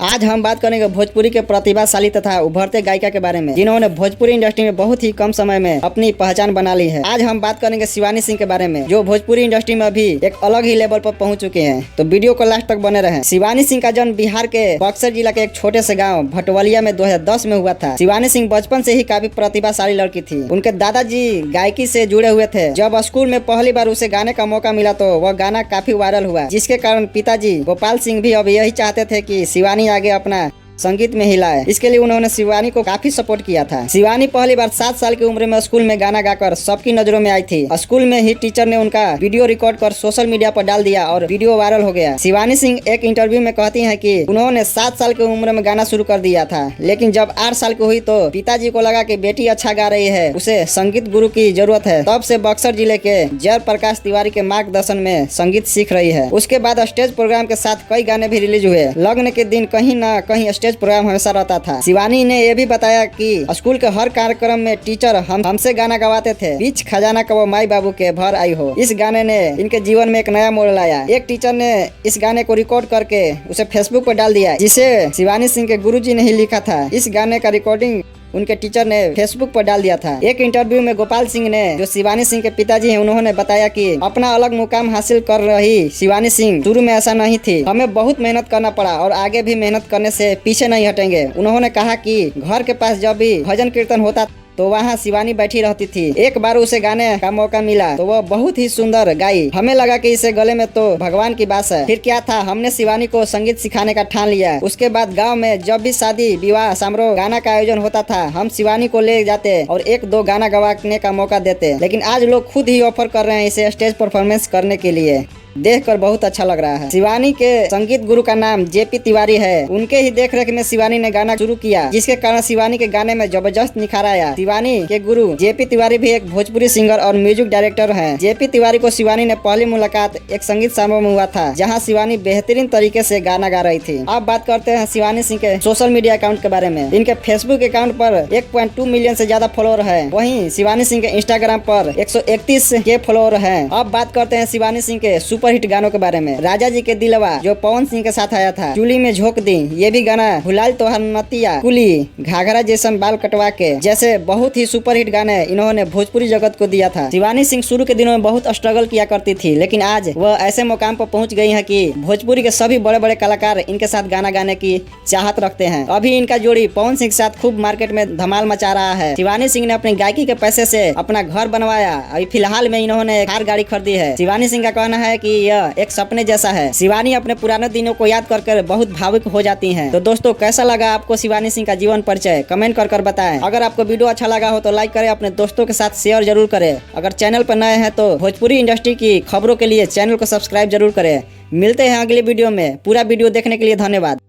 आज हम बात करेंगे भोजपुरी के प्रतिभाशाली तथा उभरते गायिका के बारे में, जिन्होंने भोजपुरी इंडस्ट्री में बहुत ही कम समय में अपनी पहचान बना ली है। आज हम बात करेंगे शिवानी सिंह के बारे में, जो भोजपुरी इंडस्ट्री में अभी एक अलग ही लेवल पर पहुंच चुके हैं। तो वीडियो को लास्ट तक बने रहें। शिवानी सिंह का जन्म बिहार के बक्सर जिला के एक छोटे से गाँव भटवलिया में 2010 में हुआ था। शिवानी सिंह बचपन से ही काफी प्रतिभाशाली लड़की थी। उनके दादाजी गायकी से जुड़े हुए थे। जब स्कूल में पहली बार उसे गाने का मौका मिला तो वह गाना काफी वायरल हुआ, जिसके कारण पिताजी गोपाल सिंह भी अब यही चाहते थे कि शिवानी आगे अपना संगीत में हिलाए। इसके लिए उन्होंने शिवानी को काफी सपोर्ट किया था। शिवानी पहली बार 7 साल की उम्र में स्कूल में गाना गाकर सबकी नजरों में आई थी। स्कूल में ही टीचर ने उनका वीडियो रिकॉर्ड कर सोशल मीडिया पर डाल दिया और वीडियो वायरल हो गया। शिवानी सिंह एक इंटरव्यू में कहती हैं कि उन्होंने 7 साल की उम्र में गाना शुरू कर दिया था, लेकिन जब 8 साल की हुई तो पिताजी को लगा कि बेटी अच्छा गा रही है, उसे संगीत गुरु की जरूरत है। तब से बक्सर जिले के जय प्रकाश तिवारी के मार्गदर्शन में संगीत सीख रही है। उसके बाद स्टेज प्रोग्राम के साथ कई गाने भी रिलीज हुए। लग्न के दिन कहीं न कहीं स्टेज प्रोग्राम हमेशा रहता था। शिवानी ने यह भी बताया कि स्कूल के हर कार्यक्रम में टीचर हमसे गाना गवाते थे। बीच खजाना का वो माई बाबू के भर आई हो, इस गाने ने इनके जीवन में एक नया मोड़ लाया। एक टीचर ने इस गाने को रिकॉर्ड करके उसे फेसबुक पर डाल दिया, जिसे शिवानी सिंह के गुरुजी ने ही लिखा था। इस गाने का रिकॉर्डिंग उनके टीचर ने फेसबुक पर डाल दिया था। एक इंटरव्यू में गोपाल सिंह ने, जो शिवानी सिंह के पिताजी हैं, उन्होंने बताया कि अपना अलग मुकाम हासिल कर रही शिवानी सिंह शुरू में ऐसा नहीं थी। हमें बहुत मेहनत करना पड़ा और आगे भी मेहनत करने से पीछे नहीं हटेंगे। उन्होंने कहा कि घर के पास जब भी भजन कीर्तन होता तो वहाँ शिवानी बैठी रहती थी। एक बार उसे गाने का मौका मिला तो वह बहुत ही सुंदर गाई। हमें लगा कि इसे गले में तो भगवान की बात है। फिर क्या था, हमने शिवानी को संगीत सिखाने का ठान लिया। उसके बाद गांव में जब भी शादी विवाह समारोह गाना का आयोजन होता था, हम शिवानी को ले जाते और 1-2 गाना गवाने का मौका देते। लेकिन आज लोग खुद ही ऑफर कर रहे हैं इसे स्टेज परफॉर्मेंस करने के लिए। देखकर बहुत अच्छा लग रहा है। शिवानी के संगीत गुरु का नाम जेपी तिवारी है। उनके ही देखरेख में शिवानी ने गाना शुरू किया, जिसके कारण शिवानी के गाने में जबरदस्त निखार आया। शिवानी के गुरु जेपी तिवारी भी एक भोजपुरी सिंगर और म्यूजिक डायरेक्टर हैं। जेपी तिवारी को शिवानी ने पहली मुलाकात एक संगीत समारोह में हुआ था, जहां शिवानी बेहतरीन तरीके से गाना गा रही थी। अब बात करते हैं शिवानी सिंह के सोशल मीडिया अकाउंट के बारे में। इनके फेसबुक अकाउंट पर 1.2 मिलियन से ज्यादा फॉलोअर है। वहीं शिवानी सिंह के इंस्टाग्राम पर 131 के फॉलोअर है। अब बात करते हैं शिवानी सिंह के सुपर हिट गानों के बारे में। राजा जी के दिलवा, जो पवन सिंह के साथ आया था, चूली में झोंक दी, ये भी गाना, भुलाल तोहर नतिया, कुली, घाघरा जैसन बाल कटवा के, जैसे बहुत ही सुपर हिट गाने इन्होंने भोजपुरी जगत को दिया था। शिवानी सिंह शुरू के दिनों में बहुत स्ट्रगल किया करती थी, लेकिन आज वह ऐसे मुकाम पर पहुंच गई है कि भोजपुरी के सभी बड़े बड़े कलाकार इनके साथ गाना गाने की चाहत रखते हैं। अभी इनका जोड़ी पवन सिंह के साथ खूब मार्केट में धमाल मचा रहा है। शिवानी सिंह ने अपनी गायकी के पैसे से अपना घर बनवाया। अभी फिलहाल में इन्होंने कार गाड़ी खरीदी है। शिवानी सिंह का कहना है कि यह एक सपने जैसा है। शिवानी अपने पुराने दिनों को याद कर बहुत भावुक हो जाती हैं। तो दोस्तों, कैसा लगा आपको शिवानी सिंह का जीवन परिचय? कमेंट कर बताएं। अगर आपको वीडियो अच्छा लगा हो तो लाइक करें, अपने दोस्तों के साथ शेयर जरूर करें। अगर चैनल पर नए हैं तो भोजपुरी इंडस्ट्री की खबरों के लिए चैनल को सब्सक्राइब जरूर करें। मिलते हैं अगले वीडियो में। पूरा वीडियो देखने के लिए धन्यवाद।